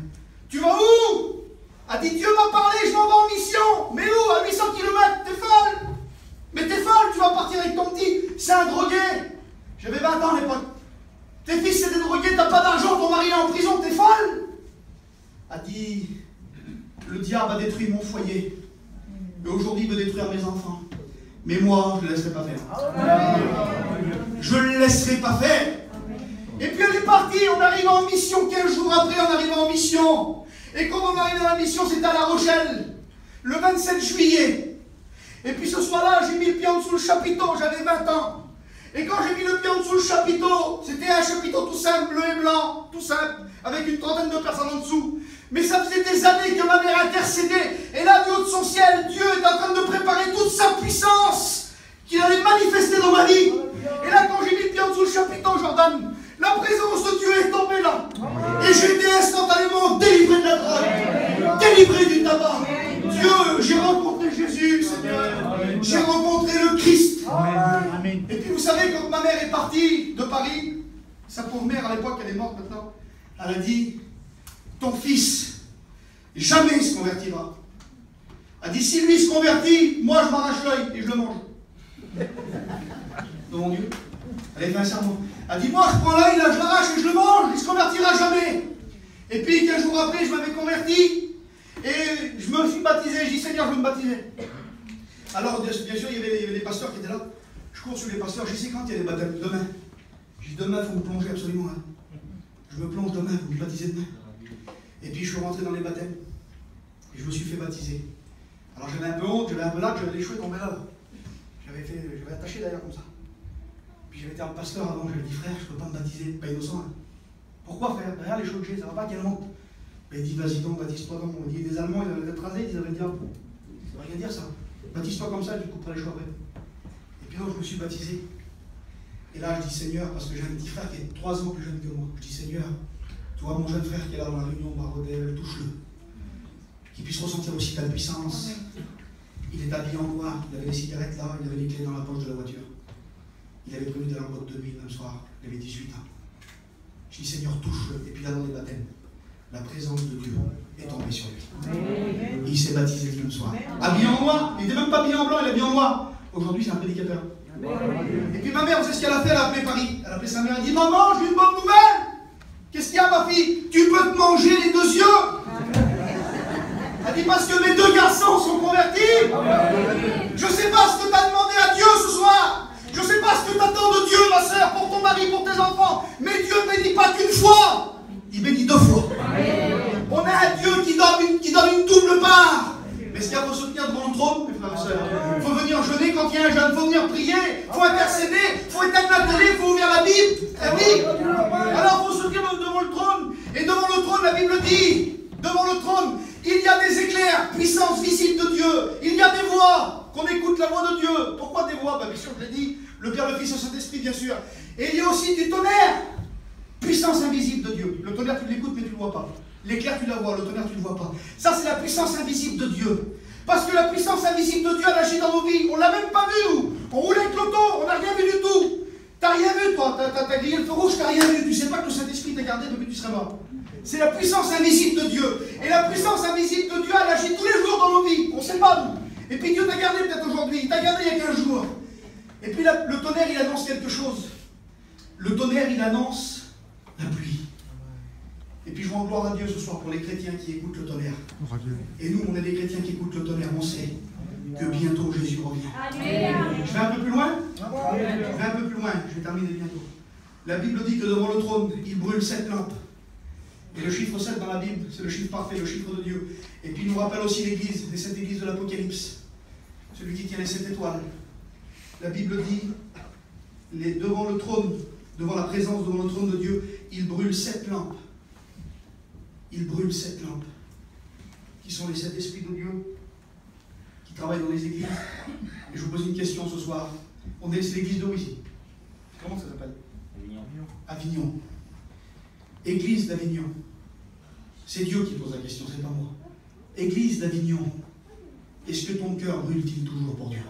Tu vas où? A dit, Dieu m'a parlé, je m'en vais en mission. Mais où? À 800 km, t'es folle? Mais t'es folle, tu vas partir avec ton petit. C'est un drogué. J'avais 20 ans à l'époque. Tes fils, c'est des drogués, t'as pas d'argent, ton mari est en prison, t'es folle? A dit, le diable a détruit mon foyer. Et aujourd'hui, il veut détruire mes enfants. Mais moi, je ne le laisserai pas faire. Je ne le laisserai pas faire. Et puis elle est partie, on arrive en mission, 15 jours après, on arrive en mission. Et quand on arrive dans la mission, c'était à La Rochelle, le 27 juillet. Et puis ce soir-là, j'ai mis le pied en dessous le chapiteau, j'avais 20 ans. Et quand j'ai mis le pied en dessous le chapiteau, c'était un chapiteau tout simple, bleu et blanc, tout simple, avec une trentaine de personnes en dessous. Mais ça faisait des années que ma mère intercédait. Et là, du haut de son ciel, Dieu est en train de préparer toute sa puissance qu'il allait manifester dans ma vie. Et là, quand j'ai mis le pied en dessous le chapiteau, Jordan, la présence de Dieu est tombée là. Et j'ai été instantanément délivré de la drogue, délivré du tabac. Dieu, j'ai rencontré Jésus, Seigneur. J'ai rencontré le Christ. Amen. Et puis vous savez, quand ma mère est partie de Paris, sa pauvre mère à l'époque, elle est morte maintenant, elle a dit, ton fils, jamais il se convertira. Elle a dit, si lui il se convertit, moi je m'arrache l'œil et je le mange. Devant Dieu. Elle a fait un serment. Elle a dit, moi je prends l'œil, là je l'arrache et je le mange, il ne se convertira jamais. Et puis 15 jours après, je m'avais converti. Et je me suis baptisé, je dis Seigneur, je veux me baptiser. Alors, bien sûr, il y avait les pasteurs qui étaient là. Je cours sur les pasteurs, je sais quand il y a des baptêmes, demain. Je dis demain, il faut me plonger absolument. Hein. Je me plonge demain, il faut me baptiser demain. Et puis je suis rentré dans les baptêmes. Et je me suis fait baptiser. Alors j'avais un peu honte, j'avais un peu large, j'avais les cheveux tombés là. J'avais attaché d'ailleurs comme ça. Puis j'avais été un pasteur avant, j'avais dit frère, je ne peux pas me baptiser, pas innocent. Hein. Pourquoi frère? Regarde les cheveux que j'ai, ça va pas, quelle honte. Mais il dit, vas-y donc, baptise-toi donc. On dit, des Allemands, ils avaient été rasés, ils avaient le diable. Ça veut rien dire ça. Baptise-toi comme ça, tu couperas les cheveux après. Et puis non, je me suis baptisé. Et là, je dis Seigneur, parce que j'ai un petit frère qui est 3 ans plus jeune que moi. Je dis Seigneur, tu vois mon jeune frère qui est là dans la réunion, Barodel, touche-le. Qu'il puisse ressentir aussi ta puissance. Il est habillé en noir, il avait les cigarettes là, il avait les clés dans la poche de la voiture. Il avait prévu d'aller en boîte de nuit le même soir, il avait 18 ans. Je dis Seigneur, touche-le. Et puis là, dans les baptêmes, la présence de Dieu est tombée sur lui. Et il s'est baptisé le même soir. Habillé en noir, il n'était même pas habillé en blanc, il est habillé en noir. Aujourd'hui, c'est un prédicateur. Et puis ma mère, vous savez ce qu'elle a fait? Elle a appelé Paris. Elle a appelé sa mère, elle a dit maman, j'ai une bonne nouvelle. Qu'est-ce qu'il y a, ma fille? Tu peux te manger les 2 yeux. Elle dit parce que mes 2 garçons sont convertis. Je ne sais pas ce que tu as demandé à Dieu ce soir. Je ne sais pas ce que tu attends de Dieu, ma soeur, pour ton mari, pour tes enfants. Mais Dieu ne bénit pas qu'une fois. Il bénit 2 fois. On a un Dieu qui donne une double part. Mais est-ce qu'il faut se tenir devant le trône, mes frères et sœurs? Il faut venir jeûner quand il y a un jeûne, il faut venir prier, il faut intercéder, il faut éteindre la télé, il faut ouvrir la Bible. Eh oui. Alors il faut se tenir devant le trône. Et devant le trône, la Bible dit, devant le trône, il y a des éclairs, puissance visible de Dieu. Il y a des voix, qu'on écoute la voix de Dieu. Pourquoi des voix? Bien sûr, je l'ai dit, le Père, le Fils et le Saint-Esprit, bien sûr. Et il y a aussi du tonnerre, puissance invisible de Dieu. Le tonnerre, tu l'écoutes, mais tu ne le vois pas. L'éclair, tu la vois, le tonnerre, tu ne le vois pas. Ça, c'est la puissance invisible de Dieu. Parce que la puissance invisible de Dieu, elle agit dans nos vies. On ne l'a même pas vu, nous. On roule avec l'auto, on n'a rien vu du tout. T'as rien vu, toi. T'as grillé le feu rouge, t'as rien vu. Tu ne sais pas que le Saint-Esprit t'a gardé depuis que tu serais mort. C'est la puissance invisible de Dieu. Et la puissance invisible de Dieu, elle agit tous les jours dans nos vies. On ne sait pas, nous. Et puis Dieu t'a gardé peut-être aujourd'hui. Il t'a gardé il y a 15 jours. Et puis le tonnerre, il annonce quelque chose. Le tonnerre, il annonce la pluie. Et puis je rends gloire à Dieu ce soir pour les chrétiens qui écoutent le tonnerre. Et nous, on est des chrétiens qui écoutent le tonnerre. On sait que bientôt Jésus revient. Je vais un peu plus loin. Je vais un peu plus loin. Je vais terminer bientôt. La Bible dit que devant le trône, il brûle 7 lampes. Et le chiffre 7 dans la Bible, c'est le chiffre parfait, le chiffre de Dieu. Et puis il nous rappelle aussi l'église, les 7 églises de l'Apocalypse. Celui qui tient les 7 étoiles. La Bible dit, devant le trône, devant la présence, devant le trône de Dieu, il brûle 7 lampes. Il brûle 7 lampes, qui sont les 7 esprits de Dieu, qui travaillent dans les églises. Et je vous pose une question ce soir. C'est l'église de où ici? Comment ça s'appelle? Avignon. Église d'Avignon. C'est Dieu qui pose la question, c'est pas moi. Église d'Avignon. Est-ce que ton cœur brûle-t-il toujours pour Dieu?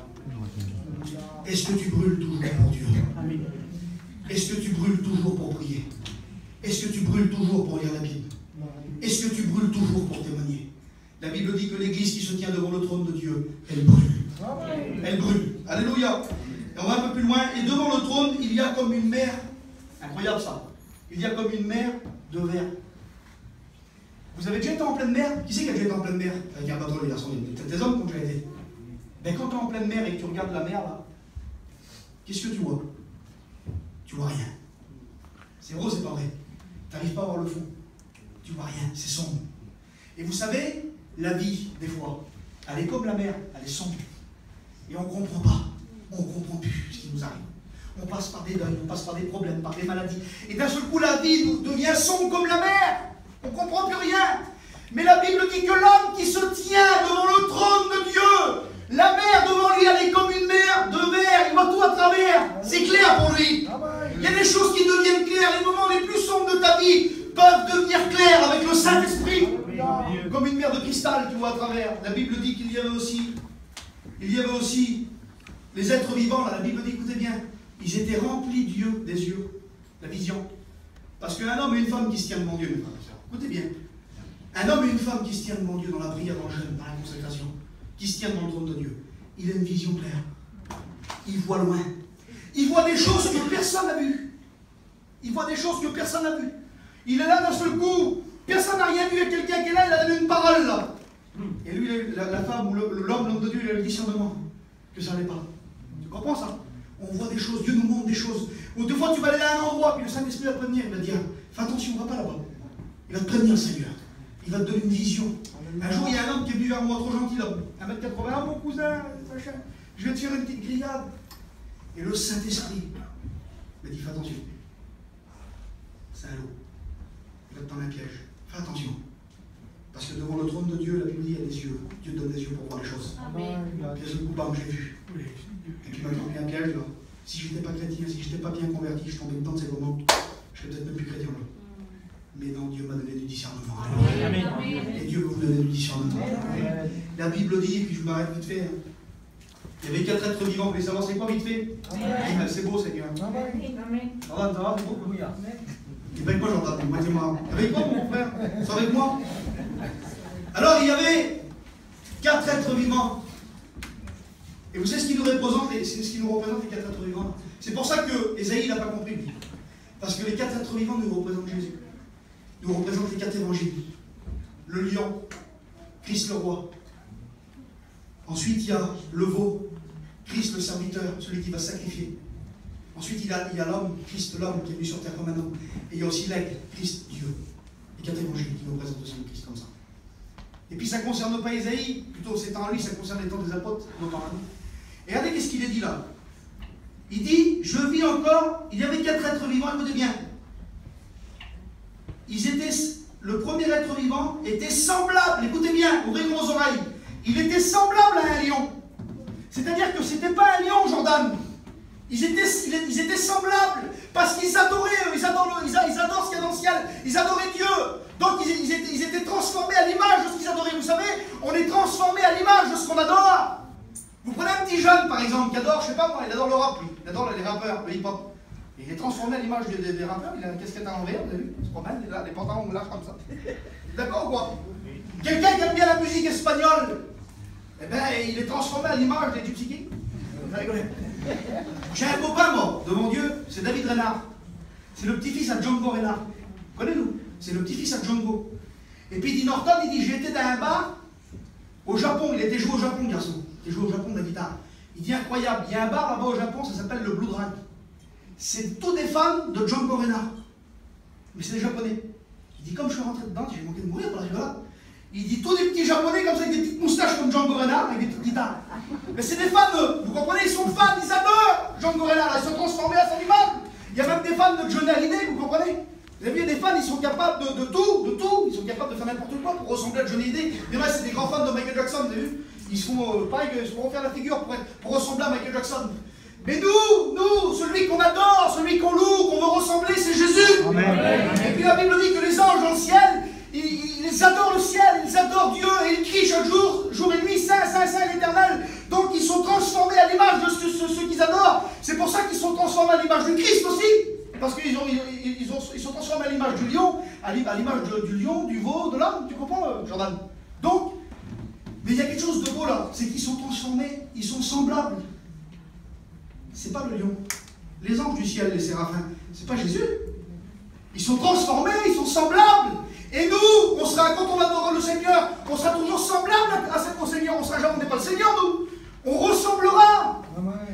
Est-ce que tu brûles toujours pour Dieu? Est-ce que tu brûles toujours pour prier? Est-ce que tu brûles toujours pour lire la Bible? Est-ce que tu brûles toujours pour témoigner? La Bible dit que l'église qui se tient devant le trône de Dieu, elle brûle. Elle brûle. Alléluia. Et on va un peu plus loin. Et devant le trône, il y a comme une mer. Incroyable ça. Il y a comme une mer de verre. Vous avez déjà été en pleine mer? Qui c'est qui a déjà été en pleine mer? Avec un bateau, les garçons. Peut-être des hommes qui ont déjà été. Mais quand tu es en pleine mer et que tu regardes la mer, là, qu'est-ce que tu vois? Tu vois rien. C'est vrai, c'est pas vrai. Tu n'arrives pas à voir le fond. Tu vois rien, c'est sombre. Et vous savez, la vie, des fois, elle est comme la mer, elle est sombre. Et on ne comprend pas. On ne comprend plus ce qui nous arrive. On passe par des deuils, on passe par des problèmes, par des maladies. Et d'un seul coup, la vie nous devient sombre comme la mer. On ne comprend plus rien. Mais la Bible dit que l'homme qui se tient devant le trône de Dieu, la mer devant lui, elle est comme une mer de verre. Il voit tout à travers. C'est clair pour lui. Il y a des choses qui deviennent claires. Les moments les plus sombres de ta vie peuvent devenir clairs avec le Saint-Esprit. Comme une mer de cristal, tu vois à travers. La Bible dit qu'il y avait aussi les êtres vivants. Là, la Bible dit, écoutez bien, ils étaient remplis d'yeux, des yeux, la vision. Parce qu'un homme et une femme qui se tiennent devant Dieu, mes frères et sœurs, écoutez bien, un homme et une femme qui se tiennent devant Dieu dans la prière, dans le jeûne, dans la consécration, qui se tiennent dans le trône de Dieu, il a une vision claire. Il voit loin. Il voit des choses que personne n'a vues. Il voit des choses que personne n'a vues. Il est là d'un seul coup. Personne n'a rien vu. Il y a quelqu'un qui est là, il a donné une parole là. Et lui, la femme ou l'homme de Dieu, il a le discernement que ça n'allait pas. Tu comprends ça? On voit des choses, Dieu nous montre des choses. Ou des fois tu vas aller à un endroit, puis le Saint-Esprit va te prévenir, il va te dire, fais attention, on ne va pas là-bas. Il va te prévenir, Seigneur. Il va te donner une vision. Un jour, il y a un homme qui est venu vers moi, trop gentil, là, 1m80, ah mon cousin, machin, je vais te faire une petite grillade. Et le Saint-Esprit m'a dit, fais attention. C'est un lot. Il va te tendre un piège. Fais attention. Parce que devant le trône de Dieu, la Bible dit, il y a des yeux. Dieu donne des yeux pour voir les choses. Piège de coupable, j'ai vu. Et puis maintenant, il y a un piège là. Si je n'étais pas chrétien, si je n'étais pas bien converti, je tombais dedans de ces moments, je serais peut-être même plus chrétien là. Mais non, Dieu m'a donné du discernement. Amen. Et Dieu veut vous donner du discernement. La Bible dit, et puis je m'arrête vite fait. Il y avait 4 êtres vivants, vous voulez savoir c'est quoi vite fait? C'est beau, Seigneur. Jordan, ça va, c'est beau? Oui. Il paye quoi, Jordan? Dis-moi. Avec quoi, mon frère? C'est avec moi? Alors, il y avait 4 êtres vivants. Et vous savez ce qui nous représente, les 4 êtres vivants? C'est pour ça que Ésaïe n'a pas compris, lui. Parce que les 4 êtres vivants nous représentent Jésus. Nous représentent les 4 évangiles. Le lion, Christ le roi. Ensuite, il y a le veau, Christ le serviteur, celui qui va sacrifier. Ensuite, il y a l'homme, Christ l'homme, qui est venu sur terre comme un homme. Et il y a aussi l'aigle, Christ Dieu. Les 4 évangiles qui nous représentent aussi le Christ comme ça. Et puis ça ne concerne pas Ésaïe, plutôt c'est en lui, ça concerne les temps des apôtres, notamment. Et regardez qu'est-ce qu'il est dit là. Il dit, je vis encore, il y avait 4 êtres vivants, écoutez bien. Le premier être vivant était semblable, écoutez bien, ouvrez vos oreilles. Il était semblable à un lion. C'est-à-dire que ce n'était pas un lion, Jordan. Ils étaient semblables, parce qu'ils adoraient, ils adorent ce qu'il y a dans le ciel, ils adoraient Dieu. Donc ils étaient transformés à l'image de ce qu'ils adoraient. Vous savez, on est transformé à l'image de ce qu'on adore. Vous prenez un petit jeune, par exemple, qui adore, je ne sais pas moi, il adore le rap, lui. Il adore les rappeurs, le hip-hop. Il est transformé à l'image des rappeurs, il a une casquette à l'envers, vous avez vu? C'est pas mal, il a les pantalons larges comme ça. D'accord ou quoi? Quelqu'un qui aime bien la musique espagnole, eh bien, il est transformé à l'image des Gypsy. Vous rigolez? J'ai un copain, moi, devant Dieu, c'est David Renard. C'est le petit-fils à Django Reinhardt. Connaissez-nous? C'est le petit-fils à Django. Et puis il dit, Norton, il dit, j'étais dans un bar au Japon. Il était joué au Japon, garçon. Il était joué au Japon de la guitare. Il dit, incroyable, il y a un bar là-bas au Japon, ça s'appelle le Blue Drag. C'est tous des fans de Django Reinhardt. Mais c'est des Japonais. Il dit, comme je suis rentré dedans, j'ai manqué de mourir par la rigolade. Il dit, tous des petits Japonais comme ça, avec des petites moustaches comme Django Reinhardt, avec des petites guitares. Mais c'est des fans, vous comprenez, ils sont fans, ils adorent Django Reinhardt, ils sont transformés à son image. Il y a même des fans de Johnny Hallyday, vous comprenez? Vous avez vu, des fans, ils sont capables de tout, ils sont capables de faire n'importe quoi pour ressembler à Johnny Hallyday. Il y en a, c'est des grands fans de Michael Jackson, vous avez vu? Ils se font, pareil, ils se font refaire la figure pour ressembler à Michael Jackson. Mais nous, celui qu'on adore, celui qu'on loue, qu'on veut ressembler, c'est Jésus. Amen. Et puis la Bible dit que les anges dans le ciel, ils adorent le ciel, ils adorent Dieu, et ils crient chaque jour, jour et nuit, Saint, Saint, Saint, l'Éternel. Donc ils sont transformés à l'image de ceux qu'ils adorent. C'est pour ça qu'ils sont transformés à l'image du Christ aussi. Parce qu'ils sont transformés à l'image du lion, à l'image du lion, du veau, de l'homme, tu comprends, Jordan? Donc, mais il y a quelque chose de beau là, c'est qu'ils sont transformés, ils sont semblables. C'est pas le lion. Les anges du ciel, les séraphins, c'est pas Jésus. Ils sont transformés, ils sont semblables. Et nous, quand on adore le Seigneur, on sera toujours semblable au Seigneur. On n'est pas le Seigneur, nous. On ressemblera.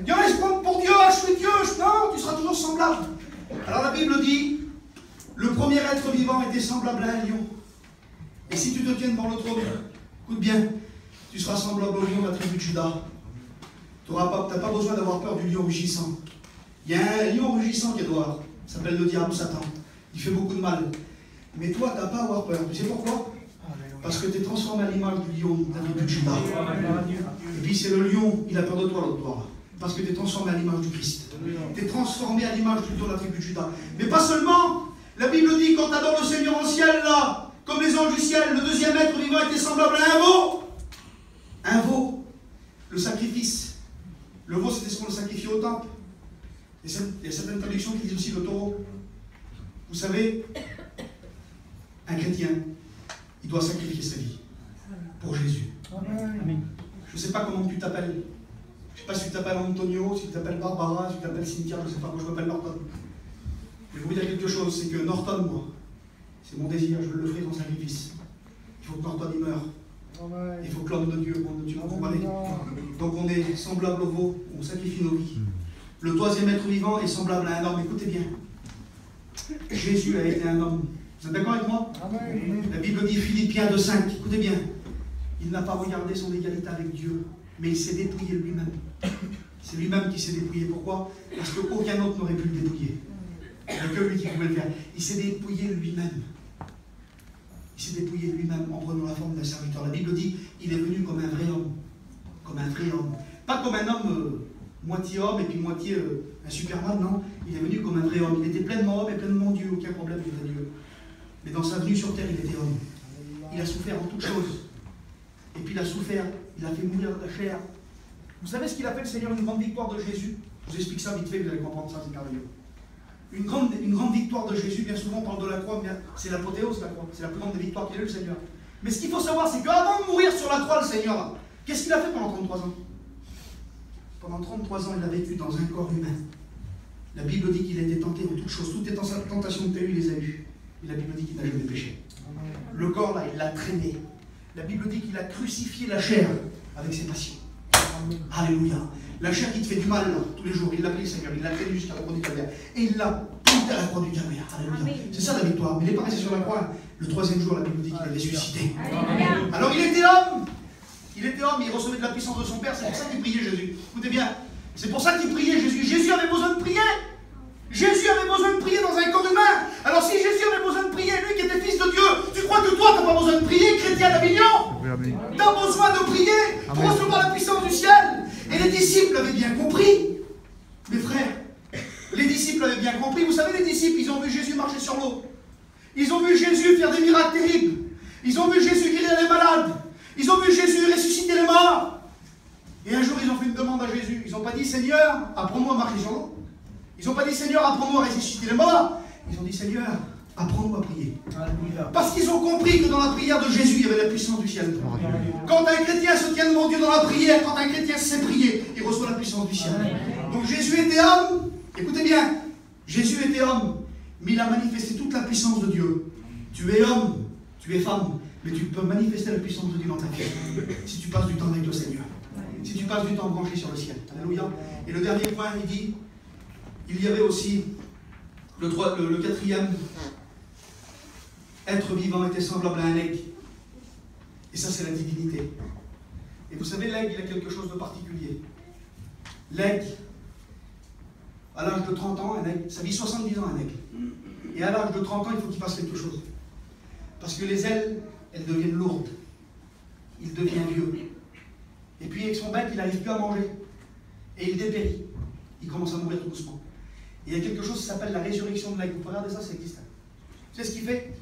Il y en a qui se prennent pour Dieu, je suis Dieu. Non, tu seras toujours semblable. Alors la Bible dit, le premier être vivant était semblable à un lion. Et si tu te tiens devant le trône, écoute bien, tu seras semblable au lion de la tribu de Juda. Tu n'as pas besoin d'avoir peur du lion rugissant. Il y a un lion rugissant qui est dehors. Il s'appelle le diable, Satan. Il fait beaucoup de mal. Mais toi, tu n'as pas à avoir peur. Tu sais pourquoi? Parce que tu es transformé à l'image du lion de la tribu de Juda. Et puis c'est le lion, il a peur de toi l'autre soir. Parce que tu es transformé à l'image du Christ. Tu es transformé à l'image du lion de la tribu de Juda. Mais pas seulement. La Bible dit, quand tu adores le Seigneur au ciel, là, comme les anges du ciel, le deuxième être vivant était semblable à un veau. Un veau. Le sacrifice. Le veau, c'était ce qu'on le sacrifiait au temple. Il y a certaines traductions qui disent aussi le taureau. Vous savez, un chrétien, il doit sacrifier sa vie pour Jésus. Amen. Je ne sais pas comment tu t'appelles. Je ne sais pas si tu t'appelles Antonio, si tu t'appelles Barbara, si tu t'appelles Cynthia, je ne sais pas, moi je m'appelle Norton. Mais je vais vous dire quelque chose, c'est que Norton, moi, c'est mon désir, je veux le offrir en sacrifice. Il faut que Norton y meure. Il faut que l'homme de Dieu, vous comprenez? Donc on est semblable au veau, on sacrifie nos vies. Le troisième être vivant est semblable à un homme. Écoutez bien. Jésus a été un homme. Vous êtes d'accord avec moi? Amen. La Bible dit, Philippiens 2,5, écoutez bien. Il n'a pas regardé son égalité avec Dieu, mais il s'est dépouillé lui-même. C'est lui-même qui s'est dépouillé. Pourquoi? Parce qu'aucun autre n'aurait pu le dépouiller. Il n'y a que lui qui pouvait le faire. Il s'est dépouillé lui-même. Il Il s'est dépouillé lui-même en prenant la forme d'un serviteur. La Bible dit il est venu comme un vrai homme. Comme un vrai homme. Pas comme un homme moitié homme et puis moitié un Superman, non. Il est venu comme un vrai homme. Il était pleinement homme et pleinement Dieu. Aucun problème, il était Dieu. Mais dans sa venue sur terre, il était homme. Il a souffert en toutes choses. Et puis il a souffert, il a fait mourir de la chair. Vous savez ce qu'il a fait, le Seigneur, une grande victoire de Jésus? Je vous explique ça vite fait, vous allez comprendre ça, c'est merveilleux. Une grande victoire de Jésus, bien souvent on parle de la croix, mais c'est l'apothéose, la croix. C'est la plus grande des victoires qu'il a eu, le Seigneur. Mais ce qu'il faut savoir, c'est qu'avant de mourir sur la croix, le Seigneur, qu'est-ce qu'il a fait pendant 33 ans? Pendant 33 ans, il a vécu dans un corps humain. La Bible dit qu'il a été tenté en toutes choses. Toutes les tentations que tu as eues, il les a eues. Et la Bible dit qu'il n'a jamais péché. Le corps, là, il l'a traîné. La Bible dit qu'il a crucifié la chair avec ses passions. Alléluia. La chair qui te fait du mal, là, tous les jours, il l'a pris, le Seigneur, il l'a traîné jusqu'à la croix du calvaire. Et il l'a planté à la croix du calvaire. Alléluia. C'est ça la victoire. Mais il n'est pas resté sur la croix. Le troisième jour, la Bible dit qu'il a ressuscité. Alors il était homme. Il était homme, il recevait de la puissance de son Père. C'est pour ça qu'il priait Jésus. Écoutez bien. C'est pour ça qu'il priait Jésus. Jésus avait besoin de prier. Jésus avait besoin de prier dans un corps humain. Alors si Jésus avait besoin de prier, lui qui était fils de Dieu, tu crois que toi, tu n'as pas besoin de prier, chrétien d'Avignon? Tu as besoin de prier pour recevoir la puissance du ciel. Et les disciples avaient bien compris. Mes frères, les disciples avaient bien compris. Vous savez, les disciples, ils ont vu Jésus marcher sur l'eau. Ils ont vu Jésus faire des miracles terribles. Ils ont vu Jésus guérir les malades. Ils ont vu Jésus ressusciter les morts. Et un jour, ils ont fait une demande à Jésus. Ils n'ont pas dit, Seigneur, apprends-nous à marcher sur l'eau. Ils n'ont pas dit, Seigneur, apprends-nous à ressusciter les morts. Ils ont dit, Seigneur, apprends-nous à prier. Parce qu'ils ont compris que dans la prière de Jésus, il y avait la puissance du ciel. Quand un chrétien se tient devant Dieu dans la prière, quand un chrétien sait prier, il reçoit la puissance du ciel. Donc Jésus était homme. Écoutez bien, Jésus était homme, mais il a manifesté toute la puissance de Dieu. Tu es homme, tu es femme, mais tu peux manifester la puissance de Dieu dans ta vie si tu passes du temps avec le Seigneur. Si tu passes du temps branché sur le ciel. Alléluia. Et le dernier point, il dit, il y avait aussi le quatrième, être vivant était semblable à un aigle. Et ça, c'est la divinité. Et vous savez, l'aigle, il a quelque chose de particulier. L'aigle, à l'âge de 30 ans, un aigle, ça vit 70 ans, un aigle. Et à l'âge de 30 ans, il faut qu'il fasse quelque chose. Parce que les ailes, elles deviennent lourdes. Il devient vieux. Et puis, avec son bec, il n'arrive plus à manger. Et il dépérit. Il commence à mourir tout doucement. Et il y a quelque chose qui s'appelle la résurrection de l'aigle. Vous regardez ça, ça existe. Vous savez ce qu'il fait?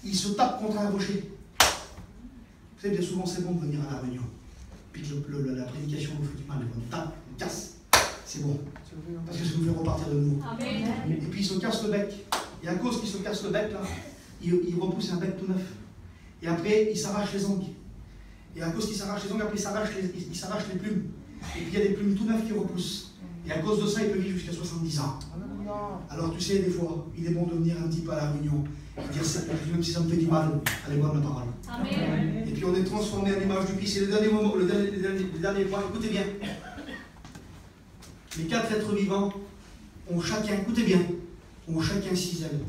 Il se tape contre un rocher. Vous savez, bien souvent, c'est bon de venir à la réunion. Puis que la prédication nous fait du mal. On tape, on casse. C'est bon. Parce que ça nous fait repartir de nouveau. Amen. Et puis, il se casse le bec. Et à cause qu'il se casse le bec, là, il repousse un bec tout neuf. Et après, il s'arrache les ongles. Et à cause qu'il s'arrache les ongles, après, il s'arrache les plumes. Et puis, il y a des plumes tout neuves qui repoussent. Et à cause de ça, il peut vivre jusqu'à 70 ans. Alors, tu sais, des fois, il est bon de venir un petit peu à la réunion et dire, même si ça me fait du mal, allez voir la parole. Amen. Et puis, on est transformé à l'image du Christ. Et le dernier moment, le dernier point, écoutez bien. Les 4 êtres vivants ont chacun, écoutez bien, ont chacun 6 ailes.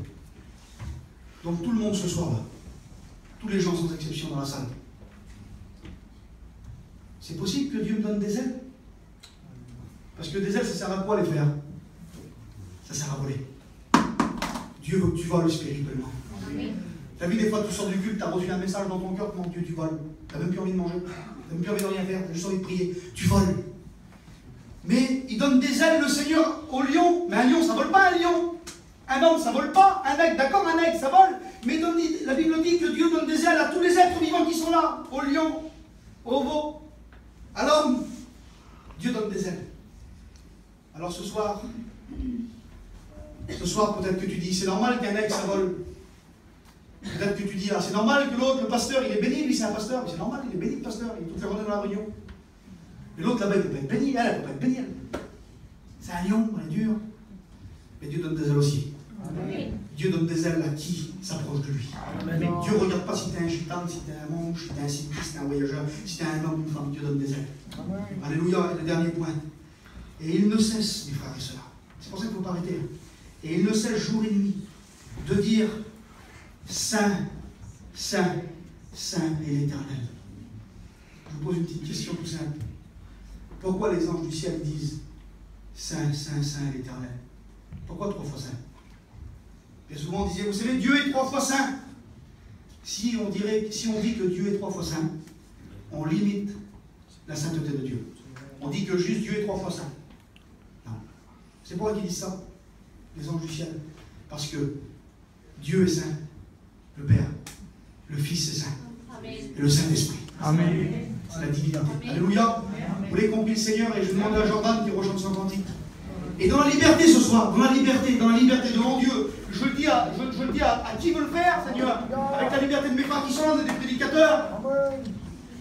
Donc, tout le monde ce soir-là, tous les gens sans exception dans la salle. C'est possible que Dieu me donne des ailes? Parce que des ailes, ça sert à quoi les faire? Ça sert à voler. Dieu veut que tu voles spirituellement. Tu as vu des fois, tu sors du culte, tu as reçu un message dans ton cœur, mon Dieu, tu voles. Tu n'as même plus envie de manger, tu n'as même plus envie de rien faire, tu as juste envie de prier. Tu voles. Mais il donne des ailes, le Seigneur, au lion. Mais un lion, ça ne vole pas, un lion. Un homme, ça ne vole pas. Un aigle, d'accord, un aigle, ça vole. Mais la Bible dit que Dieu donne des ailes à tous les êtres vivants qui sont là. Au lion, au veau, à l'homme. Dieu donne des ailes. Alors ce soir, peut-être que tu dis, c'est normal qu'un aigle, ça vole. Peut-être que tu dis, ah, c'est normal que l'autre, le pasteur, il est béni, lui c'est un pasteur. Mais c'est normal, il est béni, le pasteur, il est tout fait rentrer dans la réunion. Et l'autre là-bas, il ne peut pas être béni, elle ne peut pas être bénie. C'est un lion, elle est dure. Mais Dieu donne des ailes aussi. Amen. Dieu donne des ailes à qui s'approche de lui. Amen. Mais Dieu ne regarde pas si tu es un gitane, si tu es un monge, si tu es un cycliste, si tu es un voyageur, si tu es un homme ou une femme. Dieu donne des ailes. Amen. Alléluia, et le dernier point. Et il ne cesse, mes frères et sœurs, c'est pour ça qu'il ne faut pas arrêter. Et il ne cesse jour et nuit de dire Saint, Saint, Saint est l'Éternel. Je vous pose une petite question tout simple. Pourquoi les anges du ciel disent Saint, Saint, Saint est l'Éternel? Pourquoi 3 fois Saint? Bien souvent on disait, vous savez, Dieu est 3 fois Saint. Si on dit que Dieu est 3 fois saint, on limite la sainteté de Dieu. On dit que juste Dieu est 3 fois saint. Non. C'est pourquoi ils disent ça, les anges du ciel. Parce que Dieu est saint, le Père, le Fils est saint, et le Saint-Esprit. Amen. C'est la divinité. Alléluia. Vous l'avez compris, le Seigneur, et je demande à Jordan qui rechante son cantique. Et dans la liberté ce soir, dans la liberté devant Dieu, je le dis à qui veut le faire, Seigneur, avec la liberté de mes frères qui sont là, des prédicateurs.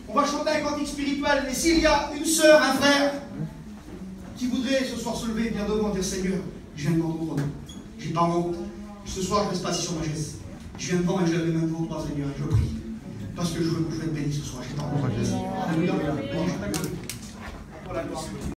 On va chanter un cantique spirituel. Et s'il y a une sœur, un frère, qui voudrait ce soir se lever et bien devant dire Seigneur, je viens devant ton trône. J'ai pas honte. Ce soir, je ne reste pas assis sur ma chaise. Je viens devant et je lève les mains devant toi, Seigneur, et je prie. Parce que je veux être béni ce soir. J'ai pas honte. Alléluia.